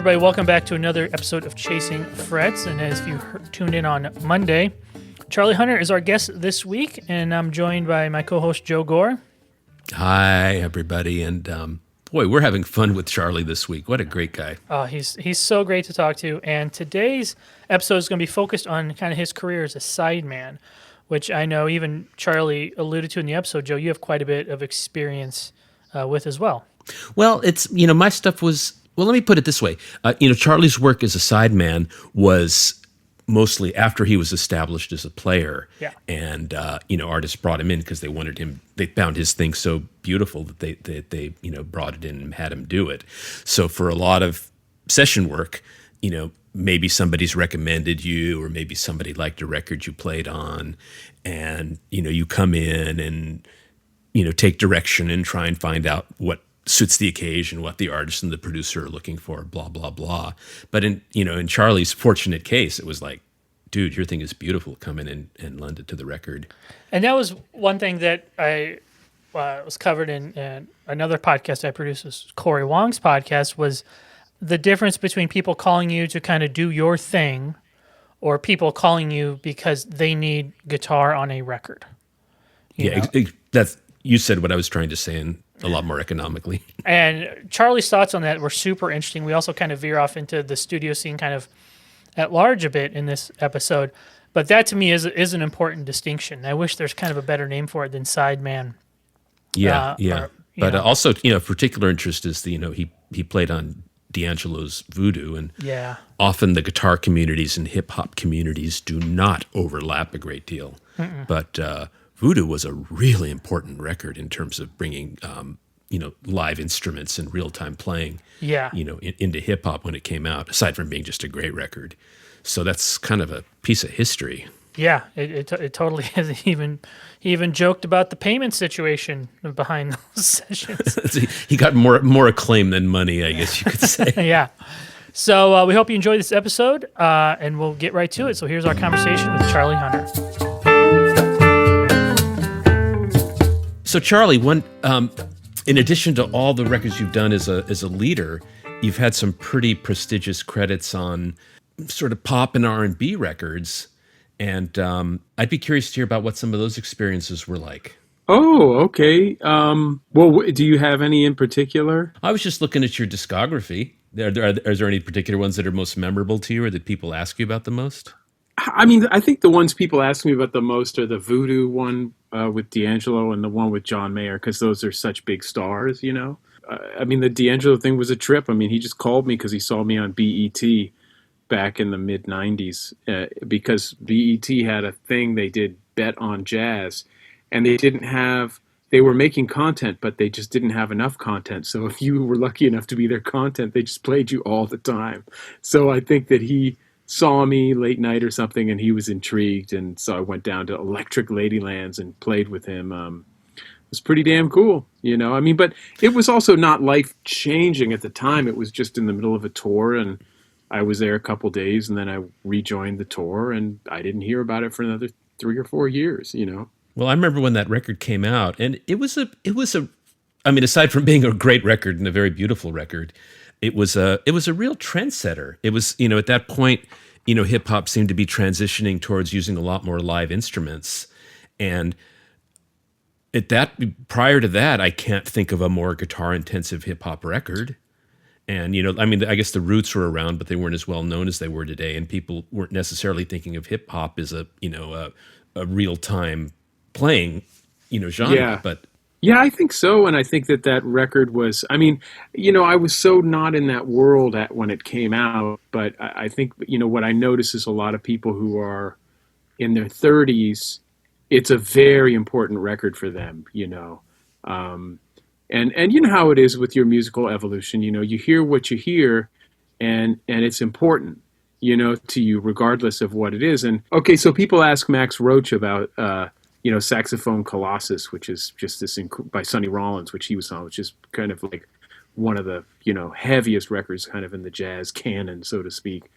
everybody. Welcome back to another episode of Chasing Frets. And as you tuned in on Monday, Charlie Hunter is our guest this week, and I'm joined by my co-host Joe Gore. Hi, everybody. And boy, we're having fun with Charlie this week. What a great guy. Oh, he's so great to talk to. And today's episode is going to be focused on kind of his career as a sideman, which I know even Charlie alluded to in the episode. Joe, you have quite a bit of experience with as well. Well, it's, my stuff was, well, let me put it this way. Charlie's work as a sideman was mostly after he was established as a player. Yeah. And, artists brought him in because they wanted him, they found his thing so beautiful that they brought it in and had him do it. So for a lot of session work, maybe somebody's recommended you, or maybe somebody liked a record you played on, and, you come in and, take direction and try and find out what suits the occasion, what the artist and the producer are looking for, blah, blah, blah. But in Charlie's fortunate case, it was like, dude, your thing is beautiful. Come in and lend it to the record. And that was one thing that I was covered in another podcast I produced, was Corey Wong's podcast, was the difference between people calling you to kind of do your thing or people calling you because they need guitar on a record. You said what I was trying to say in a lot more economically. And Charlie's thoughts on that were super interesting. We also kind of veer off into the studio scene kind of at large a bit in this episode. But that to me is an important distinction. I wish there's kind of a better name for it than sideman. But also, particular interest is he played on D'Angelo's Voodoo, and often the guitar communities and hip hop communities do not overlap a great deal. Mm-mm. But Voodoo was a really important record in terms of bringing, live instruments and real-time playing, into hip-hop when it came out, aside from being just a great record. So that's kind of a piece of history. Yeah, it totally is. He even joked about the payment situation behind those sessions. He got more acclaim than money, I guess you could say. Yeah. So we hope you enjoyed this episode, and we'll get right to it. So here's our conversation with Charlie Hunter. So Charlie, in addition to all the records you've done as a leader, you've had some pretty prestigious credits on sort of pop and R&B records, and I'd be curious to hear about what some of those experiences were like. Oh, okay. Well, do you have any in particular? I was just looking at your discography. Is there any particular ones that are most memorable to you, or that people ask you about the most? I mean, I think the ones people ask me about the most are the Voodoo one with D'Angelo and the one with John Mayer, because those are such big stars, I mean, the D'Angelo thing was a trip. I mean, he just called me because he saw me on BET back in the mid-'90s, because BET had a thing they did, Bet on Jazz, and they were making content, but they just didn't have enough content. So if you were lucky enough to be their content, they just played you all the time. So I think that he saw me late night or something, and he was intrigued, and so I went down to Electric Ladylands and played with him. It was pretty damn cool, I mean, but it was also not life-changing at the time. It was just in the middle of a tour, and I was there a couple days, and then I rejoined the tour, and I didn't hear about it for another 3 or 4 years, Well, I remember when that record came out, and it was I mean, aside from being a great record and a very beautiful record, it was a real trendsetter. It was, at that point, hip hop seemed to be transitioning towards using a lot more live instruments. And prior to that, I can't think of a more guitar intensive hip hop record. And, I mean, I guess the Roots were around, but they weren't as well known as they were today. And people weren't necessarily thinking of hip hop as a real time playing, genre. Yeah. But yeah, I think so. And I think that record was, I mean, I was so not in that world when it came out, but I think, what I notice is a lot of people who are in their 30s, it's a very important record for them, and you know how it is with your musical evolution, you hear what you hear, and it's important, to you regardless of what it is. And okay, so people ask Max Roach about, Saxophone Colossus, which is just this by Sonny Rollins, which he was on, which is kind of like one of the, heaviest records kind of in the jazz canon, so to speak.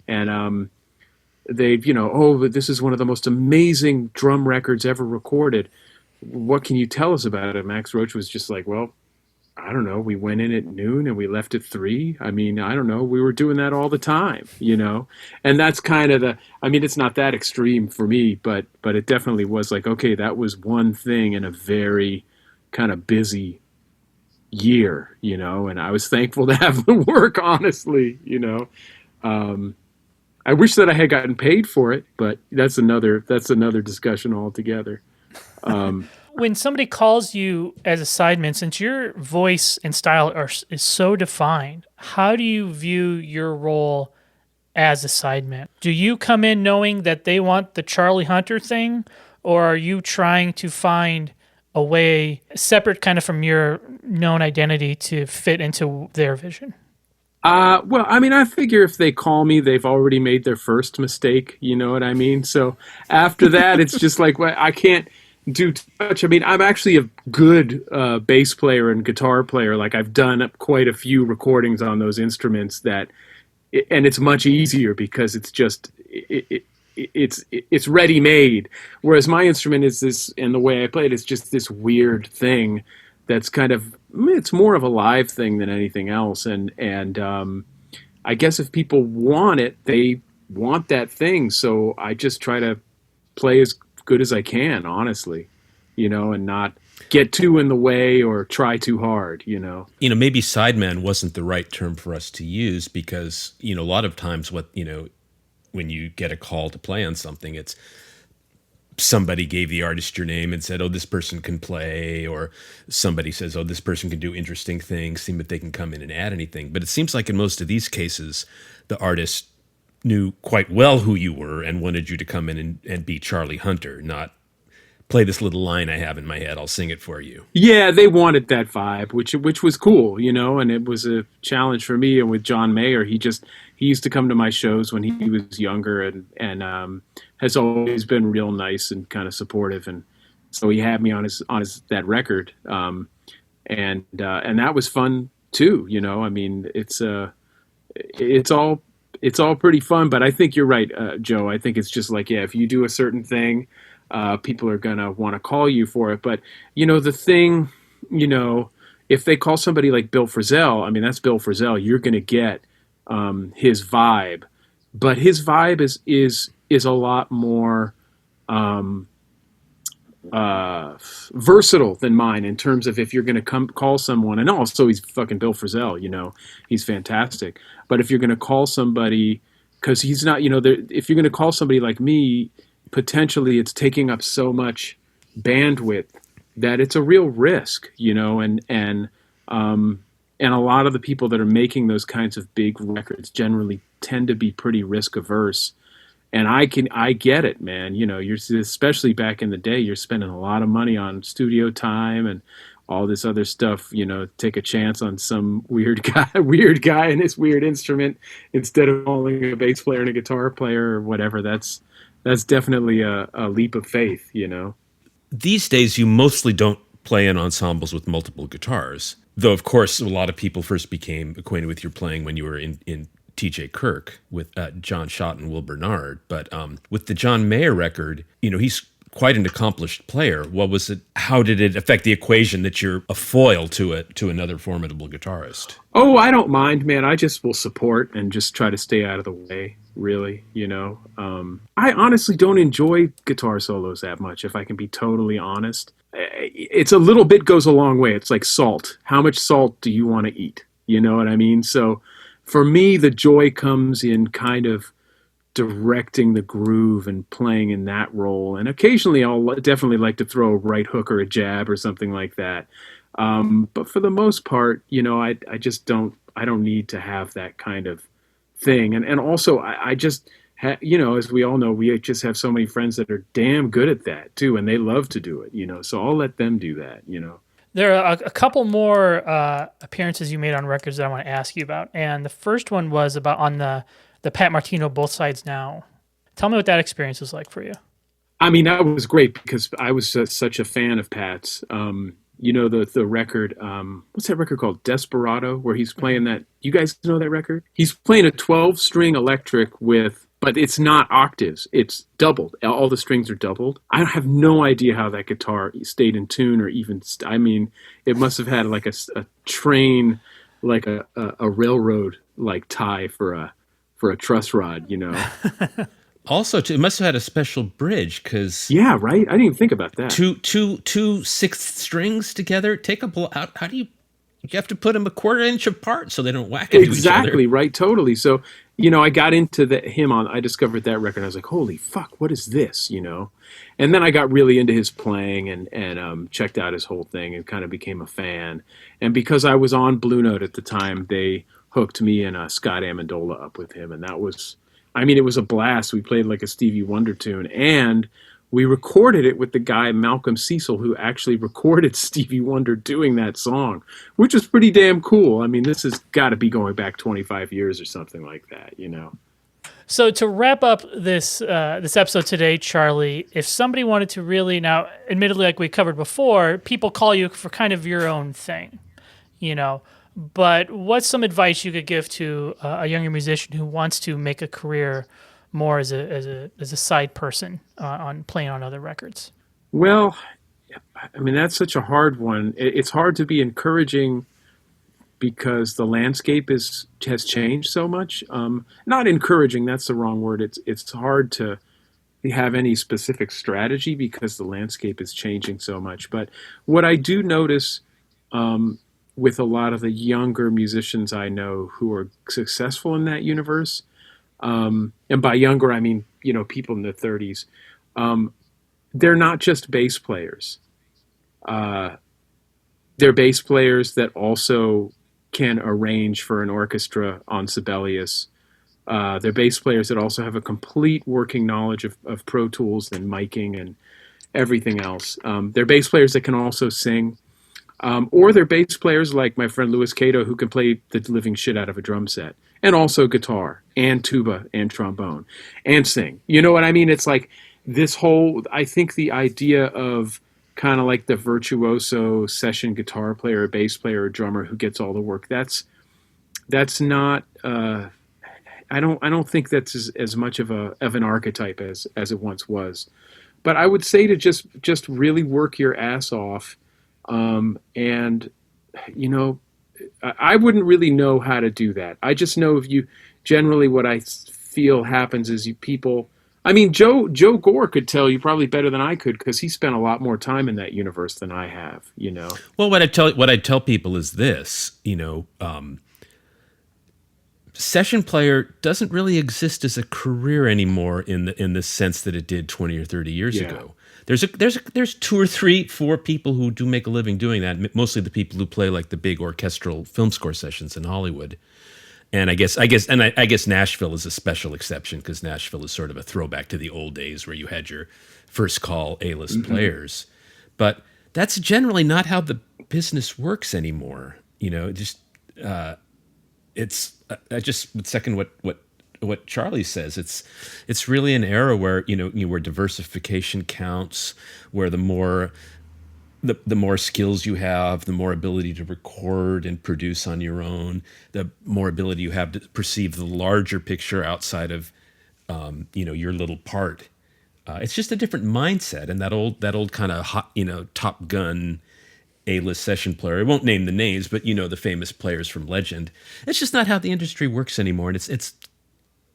And they've, this is one of the most amazing drum records ever recorded. What can you tell us about it? Max Roach was just like, well, I don't know, we went in at noon and we left at 3. I mean, I don't know, we were doing that all the time, you know? And that's kind of I mean, it's not that extreme for me, but it definitely was like, okay, that was one thing in a very kind of busy year, you know, and I was thankful to have the work, honestly, you know. Um, I wish that I had gotten paid for it, but that's another discussion altogether. Um, When somebody calls you as a sideman, since your voice and style is so defined, how do you view your role as a sideman? Do you come in knowing that they want the Charlie Hunter thing, or are you trying to find a way separate kind of from your known identity to fit into their vision? well, I mean, I figure if they call me, they've already made their first mistake. You know what I mean? So after that, it's just like, well, I can't do too much. I mean, I'm actually a good bass player and guitar player. Like I've done quite a few recordings on those instruments and it's much easier because it's just it's ready made. Whereas my instrument is this, and the way I play it is just this weird thing that's kind of, it's more of a live thing than anything else. And I guess if people want it, they want that thing. So I just try to play as good as I can, honestly, you know, and not get too in the way or try too hard, you know. Maybe sideman wasn't the right term for us to use because, a lot of times when you get a call to play on something, it's somebody gave the artist your name and said, oh, this person can play, or somebody says, oh, this person can do interesting things, see if they can come in and add anything. But it seems like in most of these cases, the artist knew quite well who you were and wanted you to come in and be Charlie Hunter, not play this little line I have in my head, I'll sing it for you. Yeah, they wanted that vibe, which was cool, you know, and it was a challenge for me. And with John Mayer, he used to come to my shows when he was younger, and has always been real nice and kind of supportive. And so he had me on his that record, and that was fun too. You know, I mean, it's all pretty fun. But I think you're right, Joe. I think it's just like, yeah, if you do a certain thing, people are going to want to call you for it. But, the thing, if they call somebody like Bill Frisell, I mean, that's Bill Frisell, you're going to get his vibe. But his vibe is a lot more versatile than mine in terms of if you're going to call someone, and also he's fucking Bill Frisell, he's fantastic. But if you're going to call somebody, because he's not, if you're going to call somebody like me, potentially it's taking up so much bandwidth that it's a real risk, and a lot of the people that are making those kinds of big records generally tend to be pretty risk averse. And I get it, man. You're, especially back in the day, you're spending a lot of money on studio time and all this other stuff, take a chance on some weird guy and his weird instrument instead of calling a bass player and a guitar player or whatever. That's definitely a leap of faith, These days, you mostly don't play in ensembles with multiple guitars. Though, of course, a lot of people first became acquainted with your playing when you were in T.J. Kirk with John Schott and Will Bernard. But with the John Mayer record, he's quite an accomplished player. What was it? How did it affect the equation that you're a foil to another formidable guitarist? Oh, I don't mind, man. I just will support and just try to stay out of the way, really, I honestly don't enjoy guitar solos that much, if I can be totally honest. It's a little bit goes a long way. It's like salt. How much salt do you want to eat? You know what I mean? So for me, the joy comes in kind of directing the groove and playing in that role. And occasionally I'll definitely like to throw a right hook or a jab or something like that. But for the most part, I just don't need to have that kind of thing. And also I just, as we all know, we just have so many friends that are damn good at that too. And they love to do it, so I'll let them do that, There are a couple more appearances you made on records that I want to ask you about. And the first one was about on the Pat Martino Both Sides Now. Tell me what that experience was like for you. I mean, that was great because I was such a fan of Pat's. The record, what's that record called? Desperado, where he's playing that. You guys know that record? He's playing a 12-string electric with but it's not octaves. It's doubled. All the strings are doubled. I have no idea how that guitar stayed in tune, or even. I mean, it must have had like a train, like a railroad like tie for a truss rod. You know. Also, it must have had a special bridge because Yeah, right. I didn't even think about that. two sixth strings together take up out. How do you? You have to put them a quarter inch apart so they don't whack into each other. Exactly, right, totally. So, I got into I discovered that record. I was like, holy fuck, what is this, And then I got really into his playing and checked out his whole thing and kind of became a fan. And because I was on Blue Note at the time, they hooked me and Scott Amendola up with him. And that was, it was a blast. We played like a Stevie Wonder tune. And we recorded it with the guy, Malcolm Cecil, who actually recorded Stevie Wonder doing that song, which is pretty damn cool. This has got to be going back 25 years or something like that, So to wrap up this episode today, Charlie, if somebody wanted to really, now, admittedly, like we covered before, people call you for kind of your own thing, but what's some advice you could give to a younger musician who wants to make a career more as a side person on playing on other records? Well, that's such a hard one. It's hard to be encouraging because the landscape has changed so much. Not encouraging, that's the wrong word. It's hard to have any specific strategy because the landscape is changing so much. But what I do notice with a lot of the younger musicians I know who are successful in that universe, and by younger, I mean, people in their 30s. They're not just bass players. They're bass players that also can arrange for an orchestra on Sibelius. They're bass players that also have a complete working knowledge of Pro Tools and miking and everything else. They're bass players that can also sing. Or they're bass players like my friend Louis Cato, who can play the living shit out of a drum set, and also guitar and tuba and trombone and sing. You know what I mean? It's like this whole, I think the idea of kind of like the virtuoso session guitar player, bass player, or drummer who gets all the work, that's not, I don't think that's as much of an archetype as it once was. But I would say to just really work your ass off. And I wouldn't really know how to do that. I just know generally what I feel happens is people, Joe Gore could tell you probably better than I could because he spent a lot more time in that universe than I have, Well, what I tell people is this, session player doesn't really exist as a career anymore in the sense that it did 20 or 30 years ago. There's 2 or 3, 4 people who do make a living doing that. Mostly the people who play like the big orchestral film score sessions in Hollywood. And I guess Nashville is a special exception because Nashville is sort of a throwback to the old days where you had your first call A-list players. But that's generally not how the business works anymore. I just would second what Charlie says. It's really an era where where diversification counts, where the more skills you have, the more ability to record and produce on your own, the more ability you have to perceive the larger picture outside of your little part. It's just a different mindset, and that old kind of hot, Top Gun A-list session player. I won't name the names, but the famous players from legend. It's just not how the industry works anymore, and it's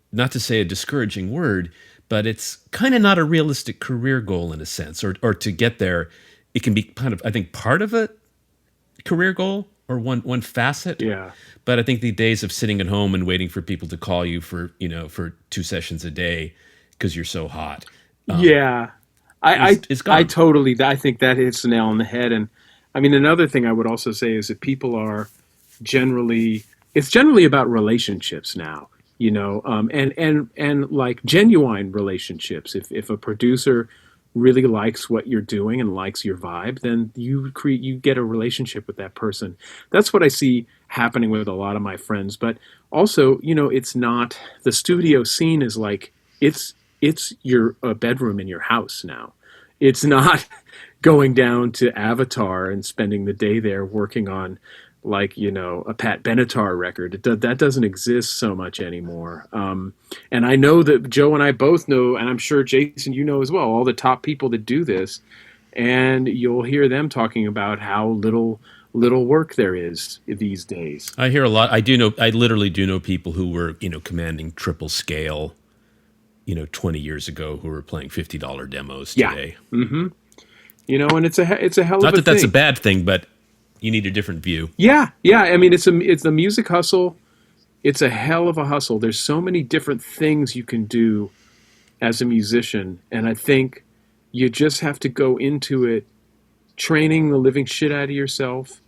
not to say a discouraging word, but it's kind of not a realistic career goal in a sense, or to get there, it can be kind of, I think, part of a career goal or one facet. Yeah. But I think the days of sitting at home and waiting for people to call you for 2 sessions a day because you're so hot. I think that hits the nail on the head. And another thing I would also say is that people are it's generally about relationships now. And like genuine relationships. If a producer really likes what you're doing and likes your vibe, then you get a relationship with that person. That's what I see happening with a lot of my friends. But also, it's not, the studio scene is like, it's your bedroom in your house now. It's not going down to Avatar and spending the day there working on like a Pat Benatar record. That doesn't exist so much anymore. And I know that Joe and I both know, and I'm sure Jason, you know as well, all the top people that do this, and you'll hear them talking about how little work there is these days. I hear a lot. I literally do know people who were, commanding triple scale, 20 years ago, who were playing $50 demos today. Yeah. Mm-hmm. And it's a hell Not of a thing. Not that that's a bad thing, but you need a different view. Yeah. I mean, it's the music hustle. It's a hell of a hustle. There's so many different things you can do as a musician, and I think you just have to go into it training the living shit out of yourself,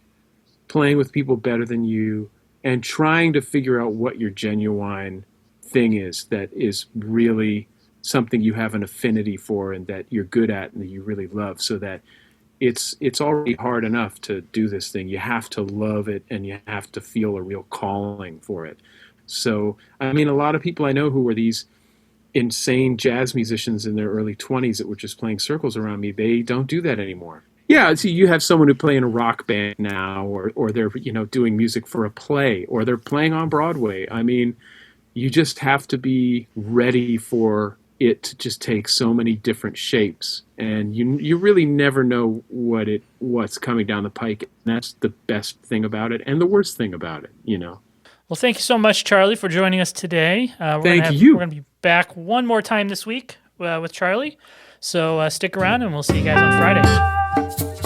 playing with people better than you, and trying to figure out what your genuine thing is that is really something you have an affinity for and that you're good at and that you really love, so that it's already hard enough to do this thing. You have to love it and you have to feel a real calling for it. So, I mean, a lot of people I know who were these insane jazz musicians in their early 20s that were just playing circles around me, they don't do that anymore. Yeah, so you have someone who play in a rock band now, or they're doing music for a play, or they're playing on Broadway. I mean, you just have to be ready for it to just take so many different shapes, and you really never know what's coming down the pike. And that's the best thing about it, and the worst thing about it. Well, thank you so much, Charlie, for joining us today. Thank you. We're going to be back one more time this week with Charlie. So stick around, and we'll see you guys on Friday.